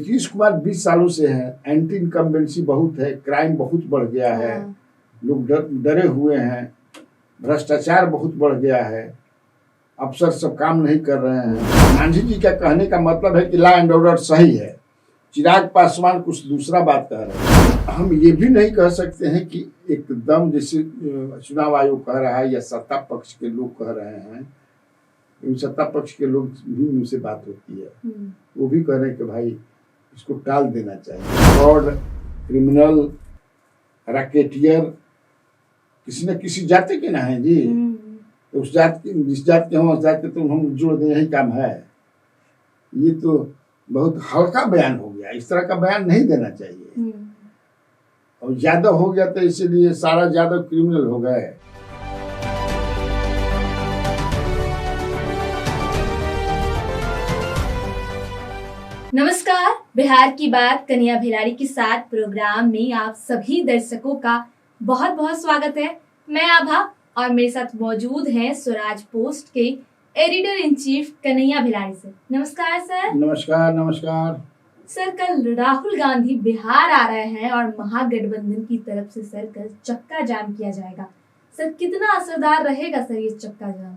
नीतीश कुमार 20 सालों से हैं, एंटी इनकम्बेंसी बहुत है, क्राइम बहुत बढ़ गया है, लोग डरे हुए हैं, भ्रष्टाचार बहुत बढ़ गया है, अफसर सब काम नहीं कर रहे हैं। गांधी जी का कहने का मतलब है कि लॉ एंड ऑर्डर सही है। चिराग पासवान कुछ दूसरा बात कह रहे हैं। हम ये भी नहीं कह सकते हैं कि एकदम जैसे चुनाव आयोग कह रहा है या सत्ता पक्ष के लोग कह रहे हैं, सत्ता पक्ष के लोग भी उनसे बात होती है, वो भी कह रहे हैं कि भाई इसको टाल देना चाहिए। फ्रॉड, क्रिमिनल, रैकेटियर किसी न किसी जाति के ना है जी, तो उस जात के, जिस जात के हम उस जात के तो हम जोड़ दें, यही काम है। ये तो बहुत हल्का बयान हो गया, इस तरह का बयान नहीं देना चाहिए। और यादव हो गया तो इसीलिए सारा यादव क्रिमिनल हो गए। नमस्कार, बिहार की बात कन्हैया भिलाड़ी के साथ प्रोग्राम में आप सभी दर्शकों का बहुत बहुत स्वागत है। मैं आभा और मेरे साथ मौजूद हैं स्वराज पोस्ट के editor in chief Kanhaiya Bhiladi sir. नमस्कार सर। नमस्कार नमस्कार सर, कल राहुल गांधी बिहार आ रहे हैं और महागठबंधन की तरफ से सर कल चक्का जाम किया जाएगा। सर, कितना असरदार रहेगा सर ये चक्का जाम?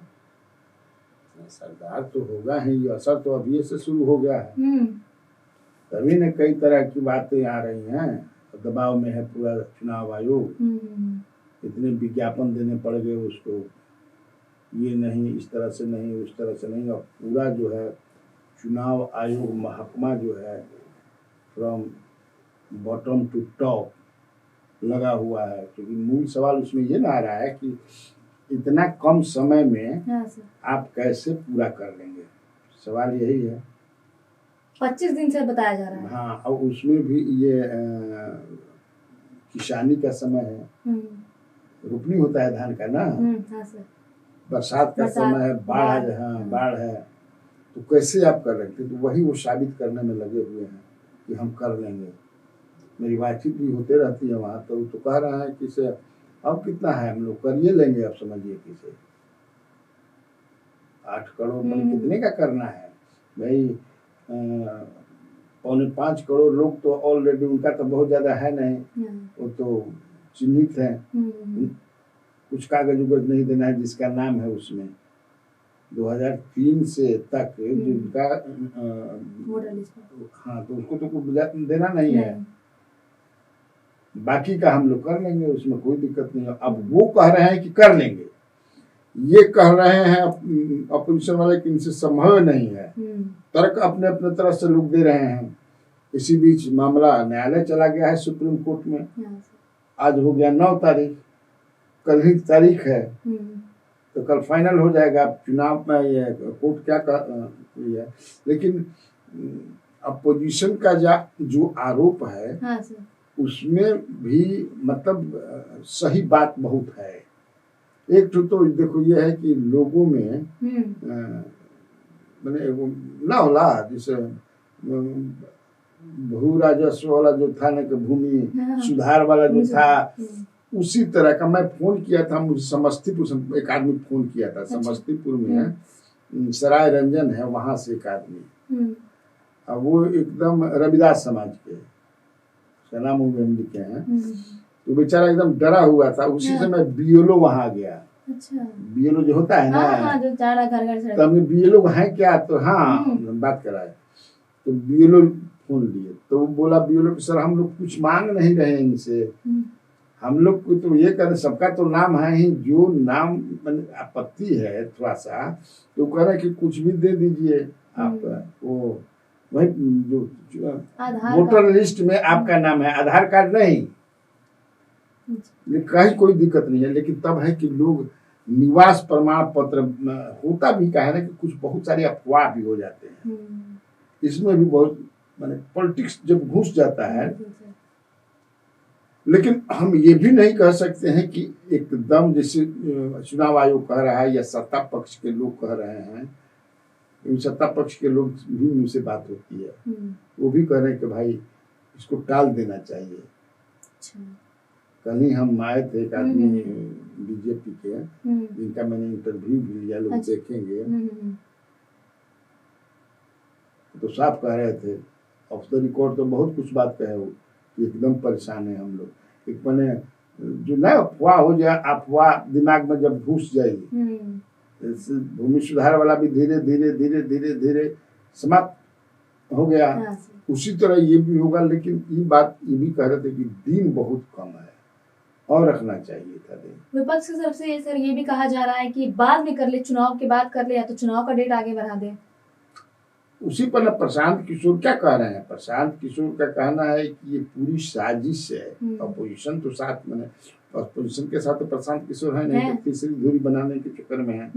असरदार तो होगा ही, असर तो अभी से शुरू हो गया है। तभी न कई तरह की बातें आ रही हैं, दबाव में है पूरा चुनाव आयोग। इतने विज्ञापन देने पड़ गए उसको, ये नहीं, इस तरह से नहीं, उस तरह से नहीं। और पूरा जो है चुनाव आयोग महकमा जो है फ्रॉम बॉटम टू टॉप लगा हुआ है। क्योंकि मूल सवाल उसमें ये ना आ रहा है कि इतना कम समय में आप कैसे पूरा कर लेंगे, सवाल यही है। 25 दिन से बताया जा रहा है। हाँ, और उसमें भी ये किसानी का समय है, रोपनी होता है धान का ना। हाँ सर। बरसात का समय है, बाढ़ है। हाँ, बाढ़ है, तो कैसे आप कर रहे थे? तो वही वो साबित करने में लगे हुए हैं कि हम कर लेंगे। मेरी बातचीत भी होते रहती है वहाँ, तो कह रहा है कि से अब कितना है, हम लोग करिए लेंगे। अब समझिए कि से 8 करोड़ मतलब कितने का करना है भाई? 4.25 करोड़ लोग तो ऑलरेडी, उनका तो बहुत ज्यादा है नहीं, वो तो चिन्हित है। कुछ कागज उगज नहीं देना है, जिसका नाम है उसमें 2003 से तक जिनका हाँ, तो उसको तो कुछ देना नहीं है। बाकी का हम लोग कर लेंगे, उसमें कोई दिक्कत नहीं है। अब वो कह रहे हैं कि कर लेंगे, ये कह रहे हैं अपोजिशन वाले कि इनसे संभव नहीं है। तर्क अपने अपने तरफ से लोग दे रहे हैं। इसी बीच मामला न्यायालय चला गया है सुप्रीम कोर्ट में। आज हो गया 9 तारीख, कल ही तारीख है, तो कल फाइनल हो जाएगा। चुनाव में ये कोर्ट क्या कर है, लेकिन अपोजिशन का जो आरोप है उसमें भी मतलब सही बात बहुत है। एक तो देखो ये है कि लोगों में मैंने ना होला, जैसे भू राजस्व वाला जो था ना, कि भूमि सुधार वाला जो था, उसी तरह का। मैं फोन किया था, मुझे समस्तीपुर से एक आदमी फोन किया था। समस्तीपुर में सराय रंजन है, वहां से एक आदमी, अब वो एकदम रविदास समाज के सनाम के हैं, तो बेचारा एकदम डरा हुआ था। उसी समय बीएलओ वहां गया। अच्छा, बीएलओ जो होता है ना, जो चारा घर से, तो हमने बीएलओ है क्या, तो हाँ बात कराए। तो बीएलओ फोन लिए, तो वो बोला बीएलओ सर हम लोग कुछ मांग नहीं रहे हैं इनसे, हम लोग को तो ये करें, सबका तो नाम है ही, जो नाम आपत्ति है थोड़ा सा, तो कह रहे कि कुछ भी दे दीजिए आप, वो वही जो वोटर लिस्ट में आपका नाम है, आधार कार्ड नहीं, ये कहीं कोई दिक्कत नहीं है। लेकिन तब है कि लोग निवास प्रमाण पत्र होता भी क्या है ना, कि कुछ बहुत सारे अफवाह भी हो जाते हैं। इसमें भी बहुत माने पॉलिटिक्स जब घुस जाता है। लेकिन हम ये भी नहीं कह सकते हैं कि एकदम जैसे चुनाव आयोग कह रहा है या सत्ता पक्ष के लोग कह रहे हैं, सत्ता पक्ष के लोग भी उनसे बात होती है, वो भी कह रहे हैं कि भाई इसको टाल देना चाहिए। कल ही हम आए थे, एक आदमी बीजेपी के, जिनका मैंने इंटरव्यू भी लिया, लोग देखेंगे, तो साफ कह रहे थे ऑफ द रिकॉर्ड तो बहुत कुछ बात कहे वो कि एकदम परेशान है हम लोग। एक मैंने जो ना अफवाह हो जाए, अफवाह दिमाग में जब घुस जाएगी, भूमि सुधार वाला भी धीरे धीरे धीरे धीरे धीरे समाप्त हो गया। हाँ, उसी तरह ये भी होगा। लेकिन ये बात ये भी कह रहे थे कि दिन बहुत कम है और रखना चाहिए था दिन। विपक्ष की तरफ से सर ये भी कहा जा रहा है कि बाद में कर ले, चुनाव के बाद कर ले, या तो चुनाव का डेट आगे बढ़ा दे। उसी पर ना प्रशांत किशोर क्या कह रहे हैं? प्रशांत किशोर का कहना है कि ये पूरी साजिश है। अपोजिशन तो साथ में, अपोजिशन के साथ तो प्रशांत किशोर है नहीं, तो तीसरी धुरी बनाने के चक्कर में है,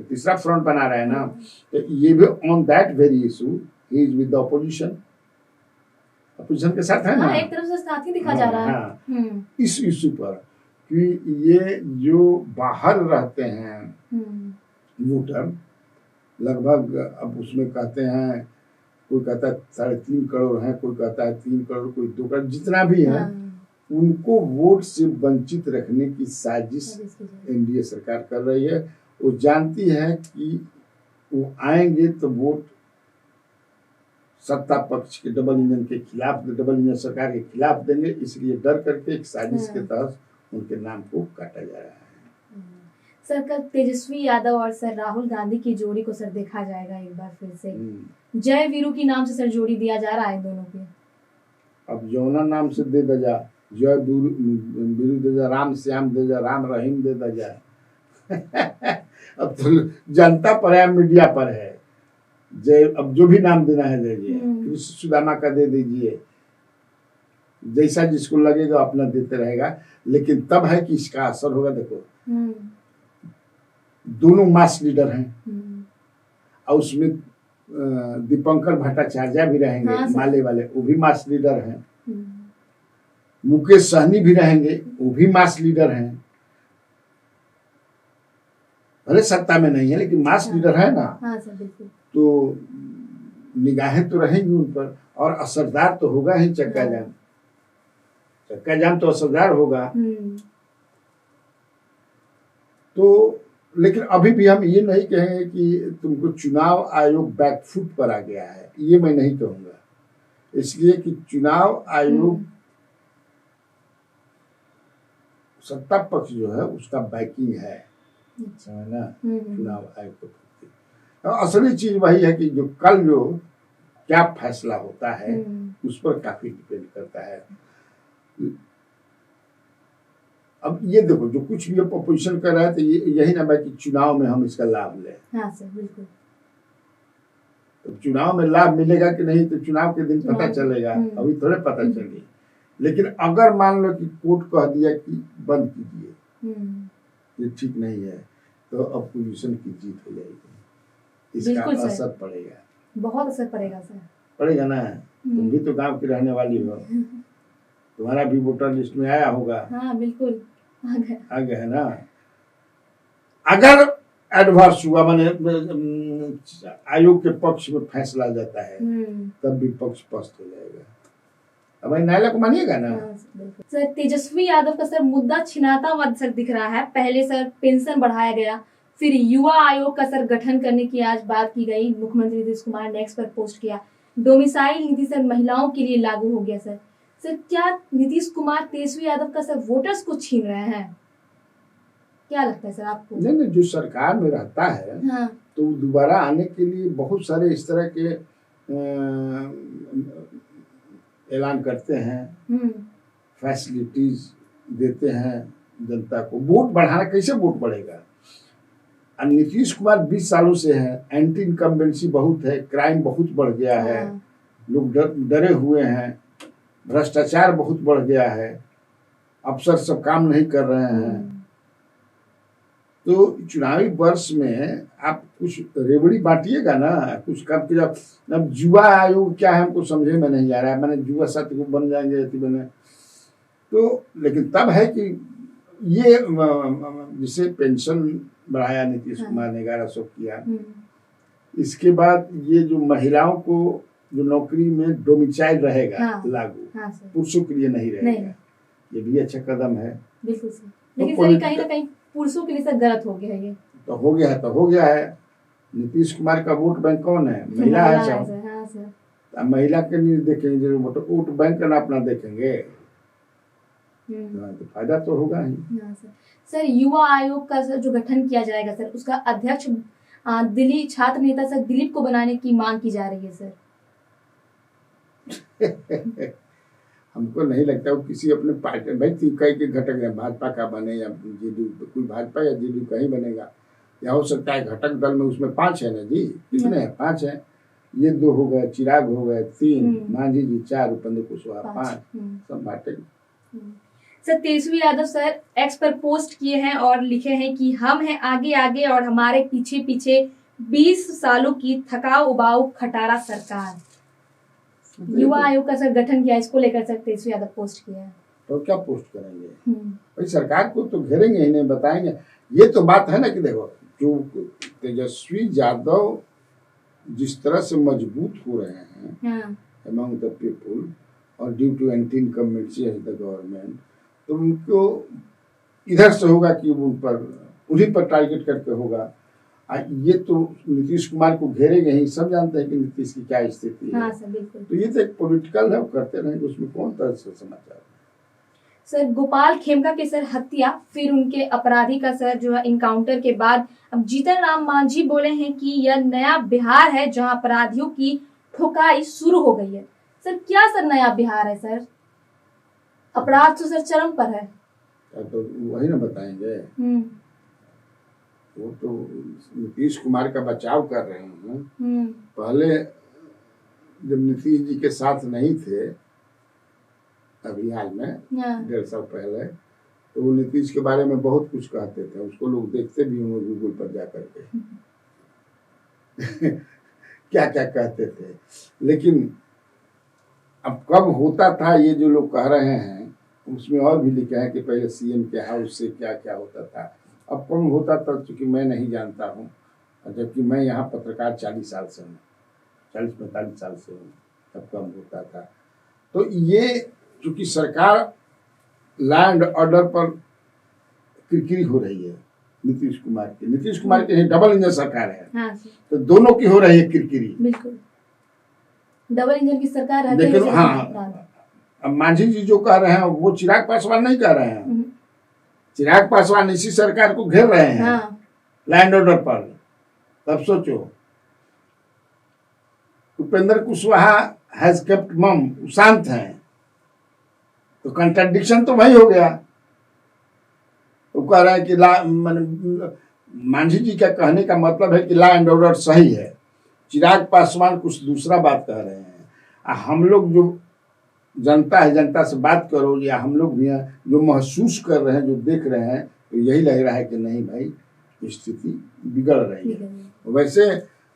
तीसरा फ्रंट बना रहा है ना। तो ये भी on that very issue he is with the opposition, opposition के साथ है ना, एक तरफ से साथ ही दिखा जा रहा है इस इशू पर कि ये जो बाहर रहते हैं वोटर लगभग, अब उसमें कहते हैं, कोई कहता है 3.5 करोड़ है, कोई कहता है 3 करोड़, कोई 2 करोड़, जितना भी है उनको वोट से वंचित रखने की साजिश एनडीए सरकार कर रही है। वो जानती है कि वो आएंगे तो वोट सत्ता पक्ष के डबल इंजन के खिलाफ, डबल इंजन सरकार के खिलाफ देंगे, इसलिए डर करके एक साजिश के तहत उनके नाम को काटा जा रहा है। सर कल तेजस्वी यादव और सर राहुल गांधी की जोड़ी को सर देखा जाएगा एक बार फिर से, जय वीरू की नाम से सर जोड़ी दिया जा रहा है दोनों के। अब जौना नाम से दे दा जा, जय वीरू दे जा, राम श्याम दे जा, राम रहीम दे दा जा अब तो जनता पर है, मीडिया पर है। जय, अब जो भी नाम देना है दीजिए, कृष्ण सुदामा का दे दीजिए, जैसा जिसको लगेगा अपना देते रहेगा। लेकिन तब है कि इसका असर होगा। देखो दोनों मास लीडर हैं और उसमें दीपंकर भट्टाचार्य भी रहेंगे, हाँ, माले वाले, वो भी मास लीडर हैं। मुकेश सहनी भी रहेंगे, वो भी मास लीडर हैं। भले सत्ता में नहीं है लेकिन मास लीडर है ना। हाँ सर, बिल्कुल। तो निगाहें तो रहेंगी उन पर और असरदार तो होगा ही चक्का जाम। चक्का जाम तो असरदार होगा। तो लेकिन अभी भी हम ये नहीं कहेंगे कि तुमको चुनाव आयोग बैकफुट पर आ गया है, ये मैं नहीं कहूंगा। इसलिए कि चुनाव आयोग सत्ता पक्ष जो है उसका बैकिंग है ना चुनाव आयोग के प्रति। असली चीज वही है कि जो कल जो क्या फैसला होता है उस पर काफी डिपेंड करता है। अब ये देखो जो कुछ भी अपोजिशन कर रहा है तो यही ना है कि चुनाव में हम इसका लाभ लें। हाँ सर, बिल्कुल। तो चुनाव में लाभ मिलेगा कि नहीं तो चुनाव के दिन पता चलेगा, अभी थोड़े पता चलेगी। लेकिन अगर मान लो कि कोर्ट कह दिया कि बंद कीजिए, ये ठीक नहीं है, तो अपोजिशन की जीत हो जाएगी। इसका असर पड़ेगा, बहुत असर पड़ेगा सर। पड़ेगा ना। तुम भी तो गांव की रहने वाली हो, तुम्हारा भी वोटर लिस्ट में आया होगा। हाँ बिल्कुल आ गया है ना। अगर एडवर्स हुआ माने आयोग के पक्ष में फैसला जाता है तब भी पक्ष पस्त हो जाएगा। अब न्यायालय को मानिएगा ना। सर तेजस्वी यादव का सर मुद्दा छिनाता हुआ सर दिख रहा है। पहले सर पेंशन बढ़ाया गया, फिर युवा आयोग का सर गठन करने की आज बात की गई, मुख्यमंत्री नीतीश कुमार ने एक्स पर पोस्ट किया। डोमिसाइल नीति सर महिलाओं के लिए लागू हो गया। सर क्या नीतीश कुमार तेजस्वी यादव का सर वोटर्स को छीन रहे हैं? क्या लगता है सर आपको? नहीं, जो सरकार में रहता है हाँ। तो दोबारा आने के लिए बहुत सारे इस तरह के ऐलान करते हैं, फैसिलिटीज देते हैं जनता को। वोट बढ़ाना, कैसे वोट बढ़ेगा? नीतीश कुमार 20 सालों से है, एंटी इनकम्बेंसी बहुत है, क्राइम बहुत बढ़ गया है, लोग डरे हुए हैं, भ्रष्टाचार बहुत बढ़ गया है, अफसर सब काम नहीं कर रहे हैं। तो चुनावी वर्ष में आप कुछ रेवड़ी बांटिएगा ना, कुछ कम किया। अब युवा आयोग क्या है हमको समझे में नहीं आ रहा है। मैंने युवा साथी को बन जाएंगे बने तो, लेकिन तब है कि ये जिसे पेंशन बढ़ाया नीतीश कुमार ने 1100 किया। इसके बाद ये जो महिलाओं को जो नौकरी में डोमिसाइल रहेगा लागू, पुरुषों के लिए नहीं रहेगा, ये भी अच्छा कदम है। बिल्कुल सर, लेकिन सर कहीं ना कहीं पुरुषों के लिए सर गलत हो गया है। ये तो हो गया है, तो हो गया है। नीतीश कुमार का वोट बैंक कौन है? महिला है सब। अब महिला के नहीं देखेंगे, वोट बैंक का ना अपना देखेंगे, तो फायदा तो होगा ही। हाँ सर, युवा आयोग का सर जो गठन किया जाएगा सर, उसका अध्यक्ष दिल्ली छात्र नेता सर दिलीप को बनाने की मांग की जा रही है सर। हमको नहीं लगता वो किसी अपने पार्टी, भाई कई के घटक है, भाजपा का बने या जेडीयू, कोई भाजपा या जेडीयू का ही बनेगा, या हो सकता है घटक दल में उसमें 5 है ना जी, कितने हैं? 5 हैं, ये 2 हो गए, चिराग हो गए 3, मांझी जी 4, उपेंद्र कुशवाहा 5, सब बांटेंगे। Sir Tejashwi Yadav sir x पर पोस्ट किए हैं और लिखे हैं कि हम हैं आगे आगे और हमारे पीछे पीछे 20 सालों की थकाऊ उबाऊ खटारा सरकार। युवा आयोग का सर गठन किया, इसको लेकर सर तेजस्वी यादव पोस्ट किया है। तो क्या पोस्ट करेंगे भाई? सरकार को तो घेरेंगे ही नहीं, बताएंगे। ये तो बात है ना कि देखो, जो तेजस्वी यादव जिस तरह से मजबूत हो रहे हैं अमंग द पीपुल और due to anti incumbency of the government, तो उनको इधर से होगा कि उन्हीं पर टारगेट करके होगा। ये तो नीतीश कुमार को घेरेंगे ही, सब जानते हैं कि नीतीश की क्या स्थिति है। हाँ सर, बिल्कुल। तो ये तो एक पॉलिटिकल है, वो करते रहेंगे, उसमें कौन तरह से समाचार। सर गोपाल खेमका के सर हत्या, फिर उनके अपराधी का सर जो है इनकाउंटर के बाद अब जीतन राम मांझी बोले हैं कि यह नया बिहार है जहां अपराधियों की ठुकाई शुरू हो गई है। सर क्या सर नया बिहार है सर? अपराध तो सर चरम पर है। तो वही ना बताएंगे। वो तो नीतीश कुमार का बचाव कर रहे हैं। पहले जब नीतीश जी के साथ नहीं थे अभियान में 1.5 साल पहले, तो वो नीतीश के बारे में बहुत कुछ कहते थे, उसको लोग देखते भी होंगे गूगल पर जा करके क्या क्या कहते थे। लेकिन अब कब होता था ये जो लोग कह रहे हैं, उसमें और भी लिखा है कि पहले सीएम के हाउस से क्या क्या होता था। अब कम होता था क्योंकि मैं नहीं जानता हूँ, जबकि मैं यहाँ पत्रकार 40 साल से हूँ, 40-45 साल से हूँ, तब कम होता था। तो ये चूंकि सरकार लैंड ऑर्डर पर किरकिरी हो रही है नीतीश कुमार की डबल इंजन सरकार है। हाँ, तो दोनों की हो रही है किरकिरी, बिल्कुल डबल इंजन की सरकार है। लेकिन हाँ, अब मांझी जी जो कह रहे हैं वो चिराग पासवान नहीं कह रहे हैं। चिराग पासवान इसी सरकार को घेर रहे हैं लैंड ऑर्डर पर। तब सोचो, उपेंद्र कुशवाहा हैज केप्ट मम, शांत हैं, तो कंट्राडिक्शन तो वही हो गया। वो कह रहे हैं कि मांझी जी का कहने का मतलब है कि लॉ एंड ऑर्डर सही है, चिराग पासवान कुछ दूसरा बात कह रहे हैं। हम लोग जो जनता है, जनता से बात करो, या हम लोग भी हैं जो महसूस कर रहे हैं, जो देख रहे हैं, तो यही लग रहा है कि नहीं भाई स्थिति बिगड़ रही है। वैसे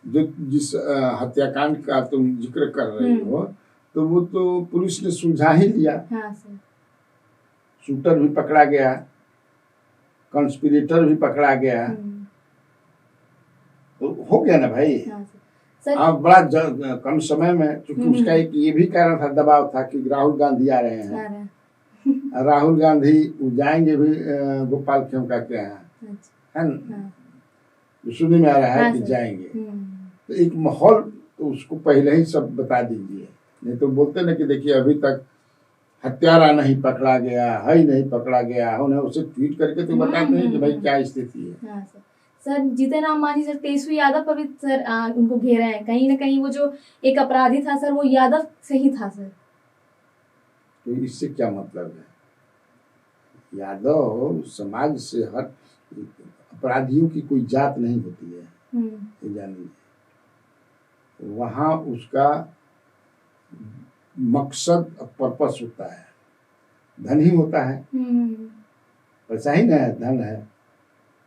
जो जिस हत्याकांड का तुम जिक्र कर रही हो, तो वो तो पुलिस ने सुलझा ही लिया। हाँ सर। शूटर भी पकड़ा गया, कंस्पिरेटर भी पकड़ा गया, तो हो गया ना भाई। हाँ अब बड़ा कम समय में, क्योंकि उसका एक ये भी कारण था, दबाव था कि राहुल गांधी आ रहे हैं। राहुल गांधी जाएंगे भी गोपाल खेमका के यहाँ, है ना, सुनने में आ रहा है कि जाएंगे। तो एक माहौल तो उसको पहले ही सब बता दीजिए, नहीं तो बोलते ना कि देखिए अभी तक हत्यारा नहीं पकड़ा गया है, ही नहीं पकड़ा गया है, उन्हें उसे ट्वीट करके तो बताते हैं कि भाई क्या स्थिति है। हाँ सर, जीतन राम मांझी सर तेजस्वी यादव पर भी सर उनको घेरे हैं। कहीं ना कहीं वो जो एक अपराधी था सर, वो यादव से ही था सर। तो इससे क्या मतलब है? यादव समाज से हट, अपराधियों की कोई जात नहीं होती है, ये जानिए। वहाँ उसका मकसद पर्पस होता है, धन ही होता है, पैसा ही ना धन है,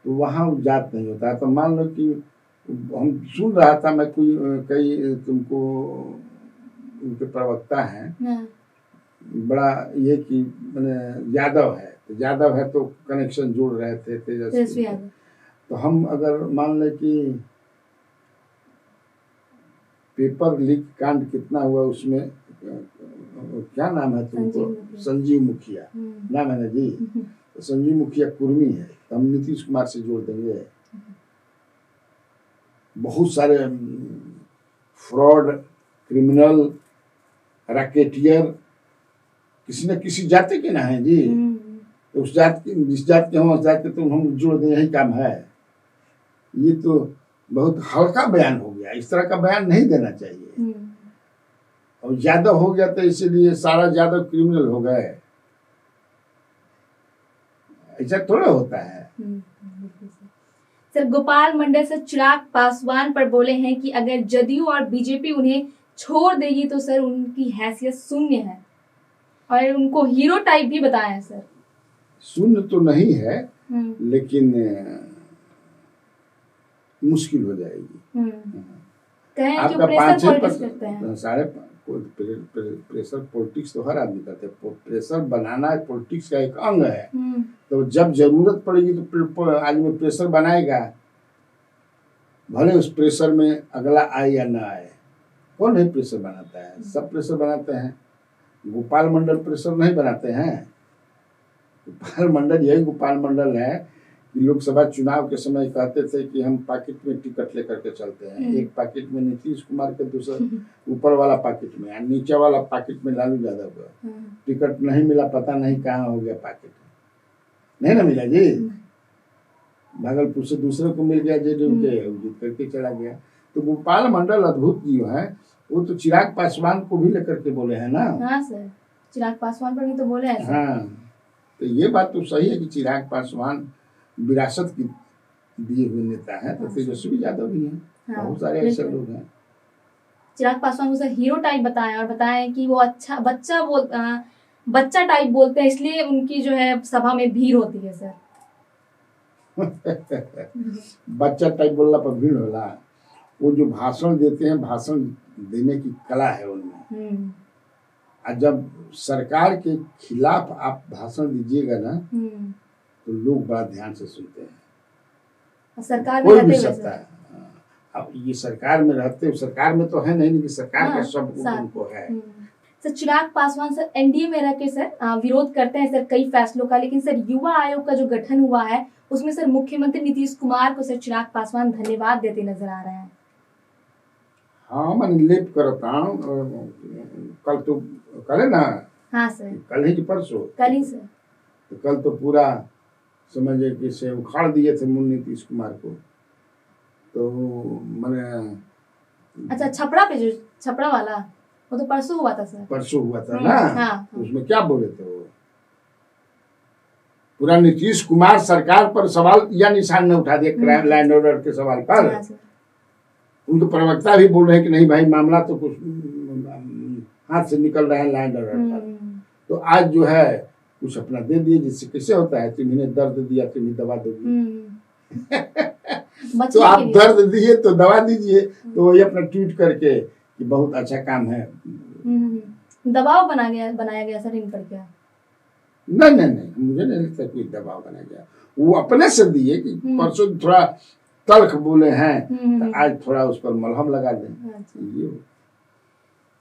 तो वहाँ वो जात नहीं होता है। तो मान लो कि हम सुन रहा था, मैं कई तुमको उनके प्रवक्ता हैं, बड़ा ये कि मैंने यादव है, तो यादव है तो कनेक्शन जोड़ रहे थे तेजस्वी। तो हम अगर मान लें कि पेपर लीक कांड कितना हुआ, उसमें क्या नाम है तुमको? संजीव मुखिया नाम है ना जी। तो संजीव मुखिया कुर्मी है, तो हम नीतीश कुमार से जोड़ देंगे। बहुत सारे फ्रॉड, क्रिमिनल रैकेटियर किसी न किसी जाति के ना है जी। तो उस जात की, जिस जात के हम उस जात के तो हम जोड़ दें, यही काम है। ये तो बहुत हल्का बयान हो गया, इस तरह का बयान नहीं देना चाहिए। और यादव हो गया तो इसीलिए सारा यादव क्रिमिनल हो गए, ऐसा थोड़ा होता है। सर, गोपाल मंडल से चिराग पासवान पर बोले हैं कि अगर जदयू और बीजेपी उन्हें छोड़ देगी तो सर उनकी हैसियत शून्य है, और उनको हीरो टाइप भी बताया है सर। शून्य तो नहीं है, लेकिन मुश्किल हो जाएगी। आपका 5-6% साढ़े प्रेशर पॉलिटिक्स तो हर आदमी करते हैं। प्रेशर बनाना पॉलिटिक्स का एक अंग है। तो जब जरूरत पड़ेगी तो आदमी प्रेशर बनाएगा, भले उस प्रेशर में अगला आए या ना आए। कौन नहीं प्रेशर बनाता है? सब प्रेशर बनाते हैं। गोपाल मंडल प्रेशर नहीं बनाते हैं। गोपाल मंडल, यही गोपाल मंडल है कि लोकसभा चुनाव के समय कहते थे कि हम पॉकेट में टिकट लेकर के चलते हैं। एक पॉकेट में नीतीश कुमार के, दूसरा ऊपर वाला पॉकेट में, नीचे वाला पॉकेट में लालू यादव का। टिकट नहीं मिला, पता नहीं कहाँ हो गया पॉकेट, नहीं ना मिला जी। भागलपुर से दूसरे को मिल गया, जेडीयू के, जीत करके चला गया। तो गोपाल मंडल अद्भुत जीव है। वो तो चिराग पासवान को भी लेकर के बोले हैं ना। हाँ सर, चिराग पासवान पर भी तो बोले हैं। हाँ, तो ये बात तो सही है कि चिराग पासवान विरासत की दिए हुए नेता है। तो तेजस्वी यादव भी हैं। बहुत सारे ऐसे लोग हैं। चिराग पासवान को सर हीरो टाइप बताया, और बताया कि वो अच्छा बच्चा टाइप बोलते हैं, इसलिए उनकी जो है सभा में भीड़ होती है सर। बच्चा टाइप बोलना पर भीड़ होला। वो जो भाषण देते हैं, भाषण देने की कला है उनमें। और जब सरकार के खिलाफ आप भाषण दीजिएगा ना, तो लोग बड़ा ध्यान से सुनते हैं। सरकार कोई भी सकता है। अब ये सरकार में रहते, सरकार में तो है नहीं कि सरकार का सब उनको है। Sir, Chirag Paswan sir NDA में रह के सर विरोध करते हैं सर कई फैसलों का, लेकिन सर युवा आयोग का जो गठन हुआ है उसमें सर मुख्यमंत्री नीतीश कुमार को सर चिराग पासवान धन्यवाद देते नजर आ रहे हैं। हाँ, मैं लेप करता हूँ। कल तो कल ना। हाँ सर, कल ही कि परसों? कल ही सर। तो कल तो पूरा समझे कि से उखाड़ दिए थे नीतीश कुमार को। तो मैंने अच्छा, छपरा पे, जो छपरा वाला, वो तो परसों हुआ था सर। परसों हुआ था ना। हाँ। उसमें क्या बोले थे वो? पूरा नीतीश कुमार सरकार पर सवाल या निशान न उठा दिया, क्राइम लैंड ऑर्डर के सवाल पर। उनके प्रवक्ता भी बोल रहे हैं कि नहीं भाई, मामला तो कुछ हाथ से निकल रहा है लैंड ऑर्डर पर। तो आज जो है कुछ अपना दे दिए, जिससे कैसे होता है, तुम्हें दर्द दिया तुम्हें दवा दोगी। तो आप दर्द दिए तो दवा दीजिए। तो वही अपना ट्वीट करके कि बहुत अच्छा काम है। दबाव बनाया गया सर इन पर क्या? नहीं, मुझे नहीं लगता कोई दबाव बनाया गया। वो अपने से दिए कि परसों थोड़ा तल्ख बोले हैं, तो आज थोड़ा उस पर मलहम लगा दें।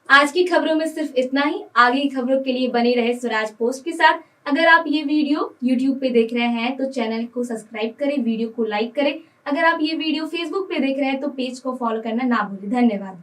आज की खबरों में सिर्फ इतना ही। आगे की खबरों के लिए बने रहे स्वराज पोस्ट के साथ। अगर आप ये वीडियो YouTube पे देख रहे हैं तो चैनल को सब्सक्राइब करें, वीडियो को लाइक करें। अगर आप ये वीडियो Facebook पे देख रहे हैं तो पेज को फॉलो करना ना भूलें। धन्यवाद।